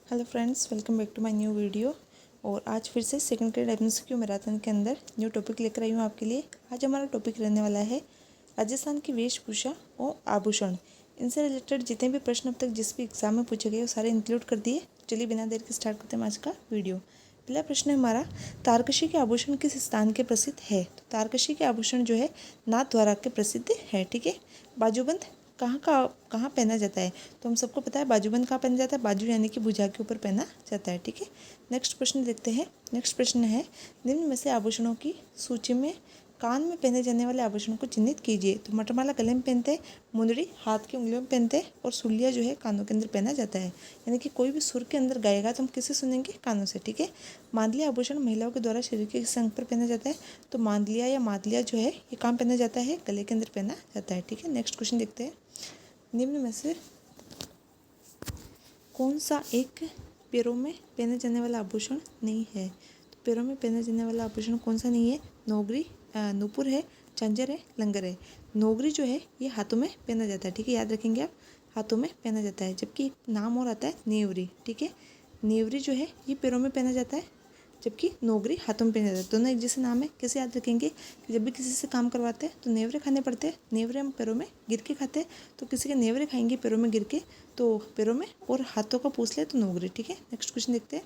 Hello friends, welcome back to my new video. और आज फिर से सेकंड ग्रेड एमसीक्यू मैराथन के अंदर न्यू टॉपिक लेकर आई हूँ आपके लिए। आज हमारा टॉपिक रहने वाला है राजस्थान की वेशभूषा और आभूषण। इनसे रिलेटेड जितने भी प्रश्न अब तक जिस भी एग्जाम में पूछे गए वो सारे इंक्लूड कर दिए। चलिए बिना देर के स्टार्ट करते हैं आज का वीडियो। पहला प्रश्न है हमारा, तारकशी के आभूषण किस स्थान के प्रसिद्ध है। तो तारकशी के आभूषण जो है नाथद्वारा के प्रसिद्ध है। ठीक है। बाजूबंद कहाँ पहना जाता है। तो हम सबको पता है बाजूबंद कहाँ पहना जाता है, बाजू यानी कि भुजा के ऊपर पहना जाता है। ठीक है। नेक्स्ट प्रश्न देखते हैं। नेक्स्ट प्रश्न है, निम्न में से आभूषणों की सूची में कान में पहने जाने वाले आभूषणों को चिन्हित कीजिए। तो मटरमाला गले में पहनते हैं, मुंदड़ी हाथ की उंगलियों में पहनते हैं और सुलिया जो है कानों के अंदर पहना जाता है। यानी कि कोई भी सुर के अंदर गाएगा तो हम किससे सुनेंगे, कानों से। ठीक है। मांदलिया आभूषण महिलाओं के द्वारा शरीर के किस अंग पर पहना जाता है। तो मांदलिया या मादलिया जो है ये कहाँ पहना जाता है, गले के अंदर पहना जाता है। ठीक है। नेक्स्ट क्वेश्चन देखते हैं, निम्न में से कौन सा एक पैरों में पहने जाने वाला आभूषण नहीं है। तो पैरों में पहने जाने वाला आभूषण कौन सा नहीं है, नोगरी नूपुर है, झंझर है, लंगर है। नोगरी जो है ये हाथों में पहना जाता है। ठीक है, याद रखेंगे आप, हाथों में पहना जाता है। जबकि एक नाम और आता है नेवरी। ठीक है, नेवरी जो है ये पैरों में पहना जाता है, जबकि नोगरी हाथों में पहना जाता है। दोनों एक जैसे नाम है। कैसे याद रखेंगे कि जब भी किसी से काम करवाते हैं तो नेवरे खाने पड़ते हैं। नेवरे हम पैरों में गिर के खाते हैं, तो किसी के नेवरे खाएंगे पैरों में गिर के तो पैरों में, और हाथों का पूछ ले तो नोगरी। ठीक है। नेक्स्ट क्वेश्चन देखते हैं,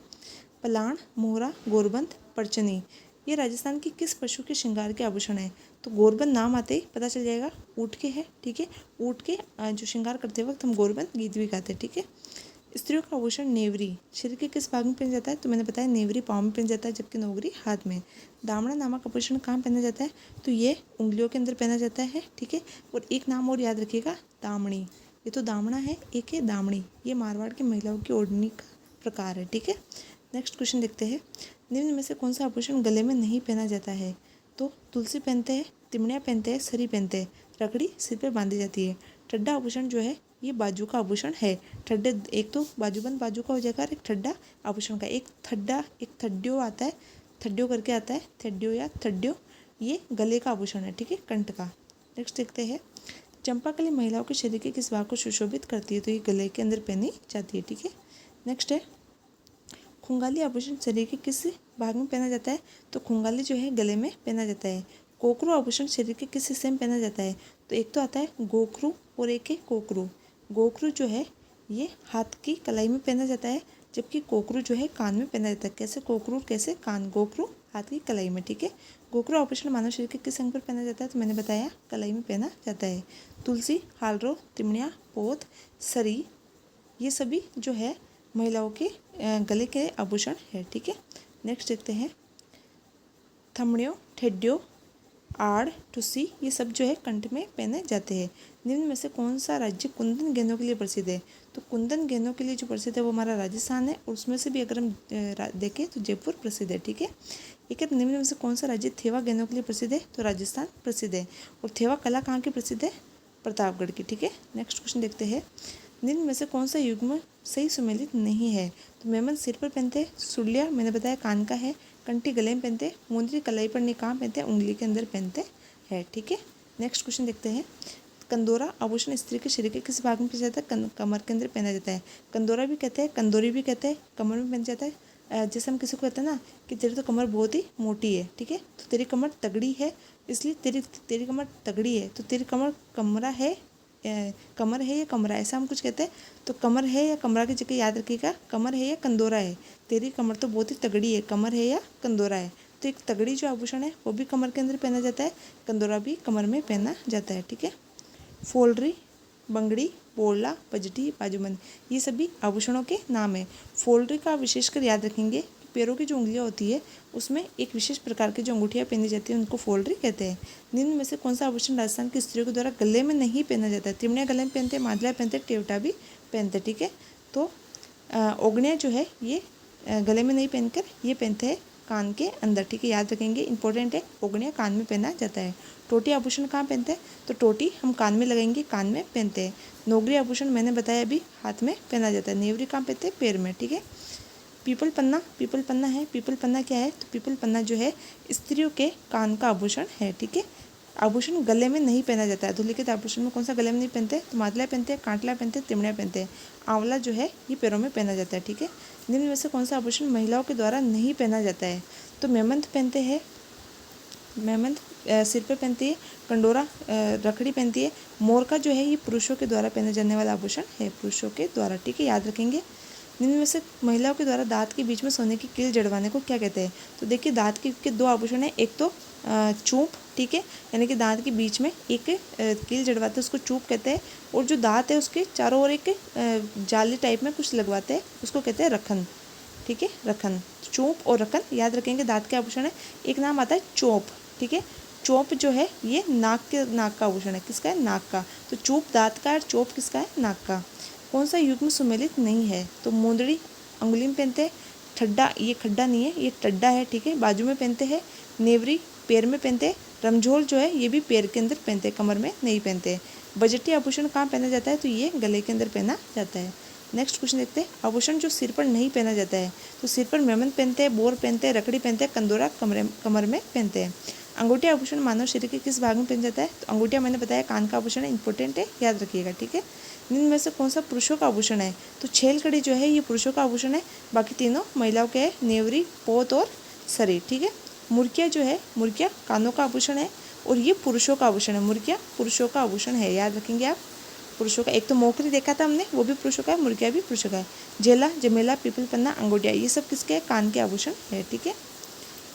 पलाण, मोहरा, गोरबंद, परचनी ये राजस्थान की किस पशु के श्रृंगार के आभूषण है। तो गोरबंद नाम आते ही पता चल जाएगा, ऊँट के है। ठीक है, ऊँट के जो श्रृंगार करते वक्त हम गोरबंद गीत भी गाते हैं। ठीक है। स्त्रियों का आभूषण नेवरी शरीर के किस भाग में पहना जाता है। तो मैंने बताया नेवरी पाँव में पहना जाता है, जबकि नोगरी हाथ में। दामड़ा नामक आभूषण कहाँ पहना जाता है। तो ये उंगलियों के अंदर पहना जाता है। ठीक है। और एक नाम और याद रखिएगा, दामड़ी। ये तो दामड़ा है, एक है दामड़ी। ये मारवाड़ की महिलाओं की ओढ़नी का प्रकार है। ठीक है। नेक्स्ट क्वेश्चन देखते हैं, निम्न में से कौन सा आभूषण गले में नहीं पहना जाता है। तो तुलसी पहनते हैं, तिमड़िया पहनते हैं, सरी पहनते हैं, रखड़ी सिर पर बांधी जाती है। ठड्डा आभूषण जो है ये बाजू का आभूषण है। ठड्डे, एक तो बाजूबंद बाजू का हो जाएगा, एक ठड्डा आभूषण का। एक ठड्डा, एक थड्डियो आता है, थड्डियो करके आता है, थड्डियो या थड्डियो, ये गले का आभूषण है। ठीक है, कंठ का। नेक्स्ट देखते हैं, चंपाकली महिलाओं के शरीर के किस भाग को सुशोभित करती है। तो ये गले के अंदर पहनी जाती है। ठीक है। नेक्स्ट है, खुंगाली आभूषण शरीर के किस भाग में पहना जाता है। तो खुंगाली जो है गले में पहना जाता है। कोकरू आभूषण शरीर के किस हिस्से में पहना जाता है। तो एक तो आता है गोखरू और एक है कोकरू। गोखरू जो है ये हाथ की कलाई में पहना जाता है, जबकि कोकरू जो है कान में पहना जाता है। कैसे कोकरू, कैसे कान, गोखरू हाथ की कलाई में। ठीक है। गोखरू आभूषण मानव शरीर के किस अंग पर पहना जाता है। तो मैंने बताया कलाई में पहना जाता है। तुलसी, हालरो, तिमड़िया, पोत, सरी ये सभी जो है महिलाओं के गले के आभूषण है। ठीक है। नेक्स्ट देखते हैं, थमड़ियों, ठेड्डियों, आड़, टुसी ये सब जो है कंठ में पहने जाते हैं। निम्न में से कौन सा राज्य कुंदन गेंदों के लिए प्रसिद्ध है। तो कुंदन गेंदों के लिए जो प्रसिद्ध है वो हमारा राजस्थान है, और उसमें से भी अगर हम देखें तो जयपुर प्रसिद्ध है। ठीक है। एक निम्न में से कौन सा राज्य थेवा गेंदों के लिए प्रसिद्ध है। तो राजस्थान प्रसिद्ध है। और थेवा कला कहाँ की प्रसिद्ध है, प्रतापगढ़ की। ठीक है। नेक्स्ट क्वेश्चन देखते हैं, निम्न में से कौन सा युग्म सही सुमेलित नहीं है। तो मेमन सिर पर पहनते हैं, सुलिया मैंने बताया कान का है, कंठी गले में पहनते हैं, मुंदरी कलाई पर नहीं कहाँ पहनते हैं, उंगली के अंदर पहनते हैं। ठीक है। नेक्स्ट क्वेश्चन देखते हैं, कंदोरा आभूषण स्त्री के शरीर के किस भाग में पहना जाता है। कमर के अंदर पहना जाता है। कंदोरा भी कहते हैं, कंदोरी भी कहते हैं, कमर में पहना जाता है। जैसे हम किसी को कहते हैं ना कि तेरी तो कमर बहुत ही मोटी है। ठीक है, तो तेरी कमर तगड़ी है, इसलिए तेरी कमर तगड़ी है। तो तेरी कमर कमरा है, कमर है या कमरा, ऐसा हम कुछ कहते हैं। तो कमर है या कमरा की जगह याद रखिएगा कमर है या कंदोरा है। तेरी कमर तो बहुत ही तगड़ी है, कमर है या कंदोरा है। तो एक तगड़ी जो आभूषण है वो भी कमर के अंदर पहना जाता है, कंदोरा भी कमर में पहना जाता है। ठीक है। फोल्डरी, बंगड़ी, बोला, पजटी, बाजूबंद ये सभी आभूषणों के नाम है। फोल्डरी का विशेषकर याद रखेंगे कि पैरों की जो उंगलियां होती है उसमें एक विशेष प्रकार की जो अंगूठियाँ पहनी जाती है उनको फोल्डरी कहते हैं। निम्न में से कौन सा आभूषण राजस्थान की स्त्रियों के द्वारा गले में नहीं पहना जाता है। तिमड़िया गले में पहनते हैं, मादलिया पहनते हैं, टेवटा भी पहनते हैं। ठीक है। तो ओगनिया जो है ये गले में नहीं पहनकर ये पहनते हैं कान के अंदर। ठीक है, याद रखेंगे, इंपॉर्टेंट है। ओगनिया कान में पहना जाता है। टोटी आभूषण कहाँ पहनते हैं। तो टोटी हम कान में लगाएंगे, कान में पहनते हैं। नोगरी आभूषण मैंने बताया अभी हाथ में पहना जाता है। नेवरी कहाँ पहनते हैं, पैर में। ठीक है। पीपल पन्ना, पीपल पन्ना है, पीपल पन्ना क्या है। तो पीपल पन्ना जो है स्त्रियों के कान का आभूषण है। ठीक है। आभूषण गले में नहीं पहना जाता है। धूलिखित आभूषण में कौन सा गले में नहीं पहनते? तो मातला पहनते हैं, कांटला पहनते हैं, तिमड़िया पहनते हैं। आंवला जो है ये पैरों में पहना जाता है, ठीक है। निम्न में से कौन सा आभूषण महिलाओं के द्वारा नहीं पहना जाता है? तो मेमंत पहनते हैं, मेमंत सिर पे पहनती है, कंडोरा रखड़ी पहनती है। मोर का जो है ये पुरुषों के द्वारा पहने जाने वाला आभूषण है, पुरुषों के द्वारा, ठीक है, याद रखेंगे। निम्न में से महिलाओं के द्वारा दांत के बीच में सोने की कील जड़वाने को क्या कहते हैं? तो देखिए दांत के दो आभूषण है, एक तो चूप, ठीक है, यानी कि दांत के बीच में एक कील जड़वाते हैं उसको चूप कहते हैं, और जो दांत है उसके चारों ओर एक जाली टाइप में कुछ लगवाते हैं उसको कहते हैं रखन, ठीक है, रखन। चोप और रखन याद रखेंगे। दांत के आभूषण है, एक नाम आता है चोप, ठीक है। चोप जो है ये नाक का आभूषण है, किसका है? नाक का। तो चूप दांत का और चोप किसका है? नाक का। कौन सा युग्म सुमेलित नहीं है? तो मुंदड़ी अंगुली में पहनते हैं, ठड्डा ये खड्डा नहीं है, ये टड्डा है, ठीक है, बाजू में पहनते हैं। नेवरी पैर में पहनते हैं। रमझोल जो है ये भी पैर के अंदर पहनते हैं, कमर में नहीं पहनते हैं। बजटी आभूषण कहाँ पहना जाता है? तो ये गले के अंदर पहना जाता है। नेक्स्ट क्वेश्चन देखते हैं, आभूषण जो सिर पर नहीं पहना जाता है। तो सिर पर मेमंत पहनते हैं, बोर पहनते हैं, रखड़ी पहनते हैं, कंदोरा कमर में पहनते हैं। अंगूठिया आभूषण मानव शरीर के किस भाग में पहना जाता है? तो अंगूठिया मैंने बताया कान का आभूषण है, इंपॉर्टेंट है, याद रखिएगा, ठीक है। निम्न में से कौन सा पुरुषों का आभूषण है? तो छेल कड़ी जो है ये पुरुषों का आभूषण है, बाकी तीनों महिलाओं के है, नेवरी, पोत और शरीर, ठीक है। मुर्किया जो है, मुर्किया कानों का आभूषण है और ये पुरुषों का आभूषण है, मुर्किया पुरुषों का आभूषण है, याद रखेंगे आप, पुरुषों का। एक तो मोकरी देखा था हमने, वो भी पुरुषों का है, मुर्किया भी पुरुषों का है। जेला, जमेला, पीपल पन्ना, अंगूठिया ये सब किसके हैं? कान के आभूषण है, ठीक है।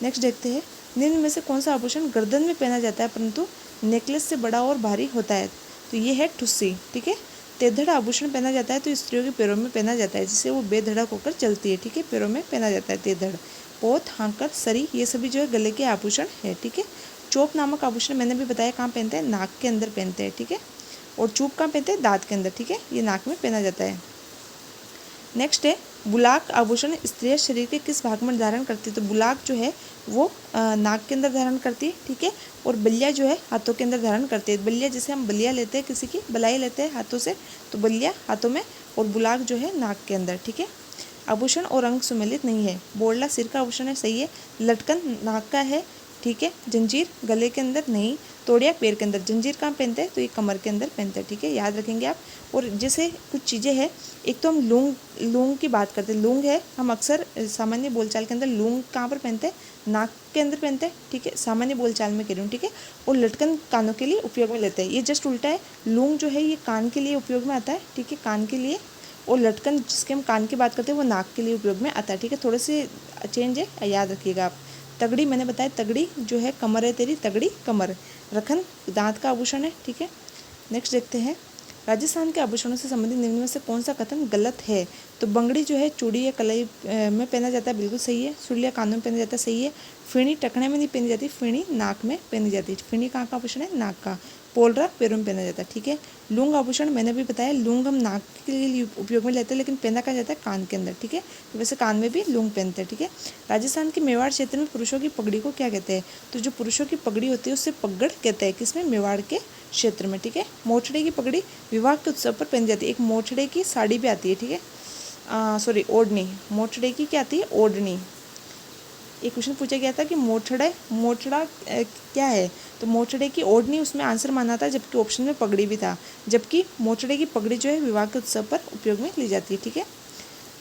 नेक्स्ट देखते हैं, निम्न में से कौन सा आभूषण गर्दन में पहना जाता है परंतु नेकलेस से बड़ा और भारी होता है? तो ये है ठुस्सी, ठीक है। तेधड़ आभूषण पहना जाता है तो स्त्रियों के पैरों में पहना जाता है, जिससे वो बेधड़क होकर चलती है, ठीक है, पैरों में पहना जाता है तेधड़। पोत, हांकर, सरी ये सभी जो है गले के आभूषण है, ठीक है। चोप नामक आभूषण मैंने भी बताया कहाँ पहनते हैं? नाक के अंदर पहनते हैं, ठीक है। और चूप कहाँ पहनते हैं? दांत के अंदर, ठीक है, ये नाक में पहना जाता है। नेक्स्ट है बुलाक आभूषण स्त्रियां शरीर के किस भाग में धारण करती है? तो बुलाक जो है वो नाक के अंदर धारण करती है, ठीक है, और बलिया जो है हाथों के अंदर धारण करती है। बलिया जैसे हम बलिया लेते हैं, किसी की बलाई लेते हैं हाथों से, तो बलिया हाथों में और बुलाक जो है नाक के अंदर, ठीक है। आभूषण और अंग सुमेलित नहीं है। बोरला सिर का आभूषण है, सही है। लटकन नाक का है, ठीक है। जंजीर गले के अंदर नहीं। तोड़िया पैर के अंदर। जंजीर कहाँ पहनते हैं? तो ये कमर के अंदर पहनते हैं, ठीक है, याद रखेंगे आप। और जैसे कुछ चीज़ें हैं, एक तो हम लूंग की बात करते हैं। लूंग है, हम अक्सर सामान्य बोलचाल के अंदर लूंग कहाँ पर पहनते हैं? नाक के अंदर पहनते हैं, ठीक है, सामान्य बोलचाल में कह रही हूँ, ठीक है। और लटकन कानों के लिए उपयोग में लेते हैं, ये जस्ट उल्टा है। लूंग जो है ये कान के लिए उपयोग में आता है, ठीक है, कान के लिए। और लटकन जिसके हम कान की बात करते हैं वो नाक के लिए उपयोग में आता है, ठीक है, थोड़े से चेंज है, याद रखिएगा आप। तगड़ी मैंने बताया, तगड़ी जो है कमर है तेरी, तगड़ी कमर। रखन दांत का आभूषण है, ठीक है। नेक्स्ट देखते हैं, राजस्थान के आभूषणों से संबंधित निम्न में से कौन सा कथन गलत है? तो बंगड़ी जो है चूड़ी या कलाई में पहना जाता है, बिल्कुल सही है। सुलिया कानों में पहना जाता है, सही है। फीणी टखने में नहीं पहनी जाती, फीणी नाक में पहनी जाती है। फीणी कहाँ का आभूषण है? नाक का। पोलरा पैरों में पहना जाता है, ठीक है। लूंग आभूषण मैंने भी बताया, लूंग हम नाक के लिए उपयोग में लेते हैं, लेकिन पहना कहाँ जाता है? कान के अंदर, ठीक है। तो वैसे कान में भी लूंग पहनते हैं, ठीक है। राजस्थान के मेवाड़ क्षेत्र में पुरुषों की पगड़ी को क्या कहते हैं? तो जो पुरुषों की पगड़ी होती है उससे पगड़ कहते हैं, किसमें? मेवाड़ के क्षेत्र में, ठीक है। मोचड़े की पगड़ी विवाह के उत्सव पर पहनी जाती है। एक मोचड़े की साड़ी भी आती है, ठीक है, सॉरी ओढ़नी। मोचड़े की क्या आती है? ओढ़नी। एक क्वेश्चन पूछा गया था कि मोचड़ा क्या है? तो मोचड़े की ओढ़नी उसमें आंसर माना था, जबकि ऑप्शन में पगड़ी भी था। जबकि मोचड़े की पगड़ी जो है विवाह के उत्सव पर उपयोग में ली जाती है, ठीक है।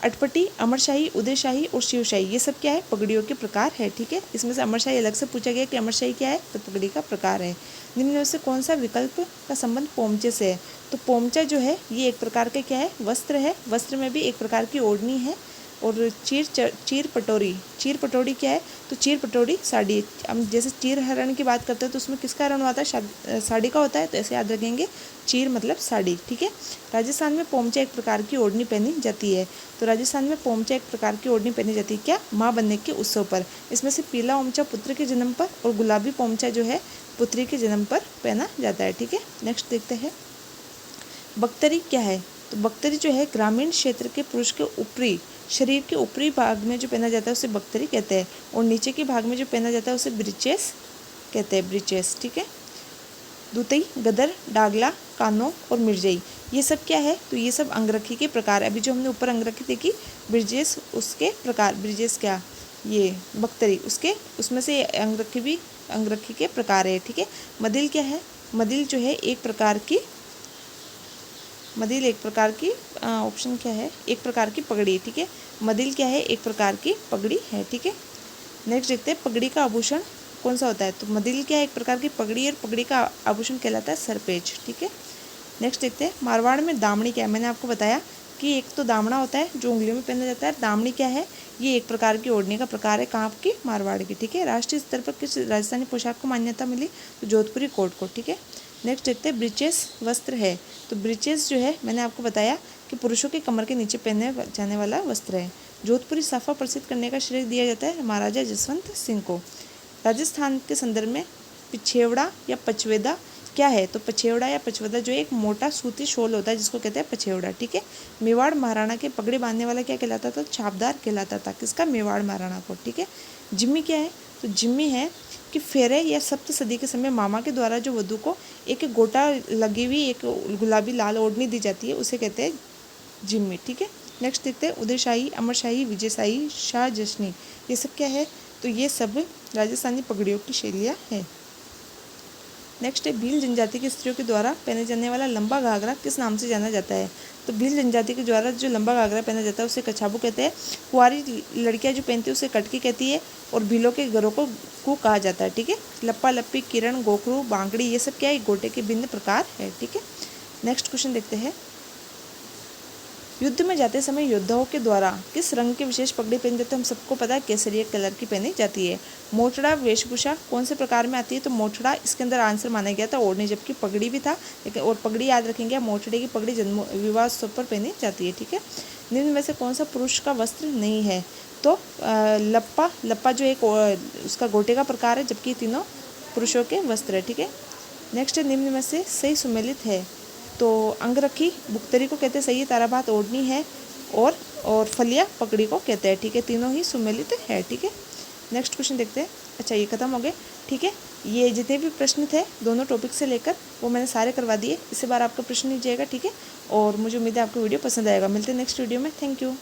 अटपटी, अमरशाही, उदयशाही और शिवशाही ये सब क्या है? पगड़ियों के प्रकार है, ठीक है। इसमें से अमरशाही अलग से पूछा गया कि अमरशाही क्या है, तो पगड़ी का प्रकार है। निम्न में से कौन सा विकल्प का संबंध पोमचे से है? तो पोमचा जो है ये एक प्रकार का क्या है? वस्त्र है। वस्त्र में भी एक प्रकार की ओढ़नी है। और चीर पटोरी क्या है? तो चीर पटोरी साड़ी। हम जैसे चीर हरण की बात करते हैं तो उसमें किसका हरण होता है? साड़ी का होता है, तो ऐसे याद रखेंगे, चीर मतलब साड़ी, ठीक है। राजस्थान में पोमचा एक प्रकार की ओढ़नी पहनी जाती है। तो राजस्थान में पोमचा एक प्रकार की ओढ़नी पहनी जाती है, क्या? माँ बनने के उत्सव पर। इसमें से पीला ओमचा पुत्र के जन्म पर और गुलाबी पोमचा जो है पुत्री के जन्म पर पहना जाता है, ठीक है। नेक्स्ट देखते हैं, बख्तरी क्या है? तो बख्तरी जो है ग्रामीण क्षेत्र के पुरुष के ऊपरी शरीर के ऊपरी भाग में जो पहना जाता है उसे बख्तरी कहते हैं, और नीचे के भाग में जो पहना जाता है उसे ब्रीचेस कहते हैं, ब्रीचेस, ठीक है। दुतई, गदर, डागला, कानो और मिर्जई ये सब क्या है? तो ये सब अंगरखी के प्रकार। अभी जो हमने ऊपर अंगरखी देखी ब्रिजेस, उसके प्रकार। ब्रिजेस क्या? ये बख्तरी, उसमें से अंगरखी के प्रकार है। ठीक है, मदिल क्या है? मदिल जो है एक प्रकार की ऑप्शन क्या है? एक प्रकार की पगड़ी। ठीक है, मदिल क्या है? एक प्रकार की पगड़ी है। ठीक है, नेक्स्ट देखते हैं पगड़ी का आभूषण कौन सा होता है। तो मदिल क्या है? एक प्रकार की पगड़ी है और पगड़ी का आभूषण कहलाता है सरपेच। ठीक है, नेक्स्ट देखते हैं मारवाड़ में दामड़ी क्या है। मैंने आपको बताया कि एक तो दामड़ा होता है जो उंगलियों में पहना जाता है। दामड़ी क्या है? ये एक प्रकार की ओढ़ने का प्रकार है। कहाँ की? मारवाड़ की। ठीक है, राष्ट्रीय स्तर पर किस राजस्थानी पोशाक को मान्यता मिली? तो जोधपुरी कोट को। ठीक है, नेक्स्ट देखते हैं ब्रीचेस वस्त्र है। तो ब्रीचेस जो है मैंने आपको बताया कि पुरुषों के कमर के नीचे पहने जाने वाला वस्त्र है। जोधपुरी साफा प्रसिद्ध करने का श्रेय दिया जाता है महाराजा जसवंत सिंह को। राजस्थान के संदर्भ में पिछेवड़ा या पचवेदा क्या है? तो पछेवड़ा या पचवेदा जो एक मोटा सूती शॉल होता है जिसको कहते हैं पछेवड़ा। ठीक है, मेवाड़ महाराणा के पगड़ी बांधने वाला क्या कहलाता था? छापदार कहलाता था। किसका? मेवाड़ महाराणा को। ठीक है, जिम्मी क्या है? तो जिम्मी है कि फेरे या सप्त सदी के समय मामा के द्वारा जो वधू को एक गोटा लगी हुई एक गुलाबी लाल ओढ़नी दी जाती है उसे कहते हैं जिम्मी। ठीक है, नेक्स्ट देखते हैं उदयशाही, अमरशाही, विजयशाही, शाह जश्नी, ये सब क्या है? तो ये सब राजस्थानी पगड़ियों की शैलियाँ हैं। नेक्स्ट है भील जनजाति की स्त्रियों के द्वारा पहने जाने वाला लंबा घाघरा किस नाम से जाना जाता है? तो भील जनजाति के द्वारा जो लंबा घाघरा पहना जाता है उसे कछाबू कहते हैं। कुंवारी लड़कियां जो पहनती है उसे कटकी कहती है और भीलों के घरों को कहा जाता है। ठीक है, लप्पा लप्पी, किरण, गोखरू, बांगड़ी, ये सब क्या है? गोटे के भिन्न प्रकार है। ठीक है, नेक्स्ट क्वेश्चन देखते हैं युद्ध में जाते समय योद्धाओं के द्वारा किस रंग की विशेष पगड़ी पहनी जाती है? हम सबको पता है केसरिया कलर की पहनी जाती है। मोटड़ा वेशभूषा कौन से प्रकार में आती है? तो मोटड़ा इसके अंदर आंसर माना गया था ओढ़ने, जबकि पगड़ी भी था लेकिन और पगड़ी याद रखेंगे, मोटड़े की पगड़ी जन्म विवाह उत्सव पर पहनी जाती है। ठीक है, निम्न में से कौन सा पुरुष का वस्त्र नहीं है? तो लप्पा जो एक उसका गोटे का प्रकार है, जबकि तीनों पुरुषों के वस्त्र है। ठीक है, नेक्स्ट निम्न में से सही सुमेलित है। तो अंगरखी बुख्तरी को कहते हैं, सही है ताराबात ओढ़नी है और फलिया पगड़ी को कहते हैं। ठीक है, तीनों ही सुमेलित है। ठीक है, नेक्स्ट क्वेश्चन देखते हैं। अच्छा, ये खत्म हो गए। ठीक है, ये जितने भी प्रश्न थे दोनों टॉपिक से लेकर वो मैंने सारे करवा दिए। इस बार आपका प्रश्न नहीं जाएगा। ठीक है, और मुझे उम्मीद है आपको वीडियो पसंद आएगा। मिलते हैं नेक्स्ट वीडियो में। Thank you.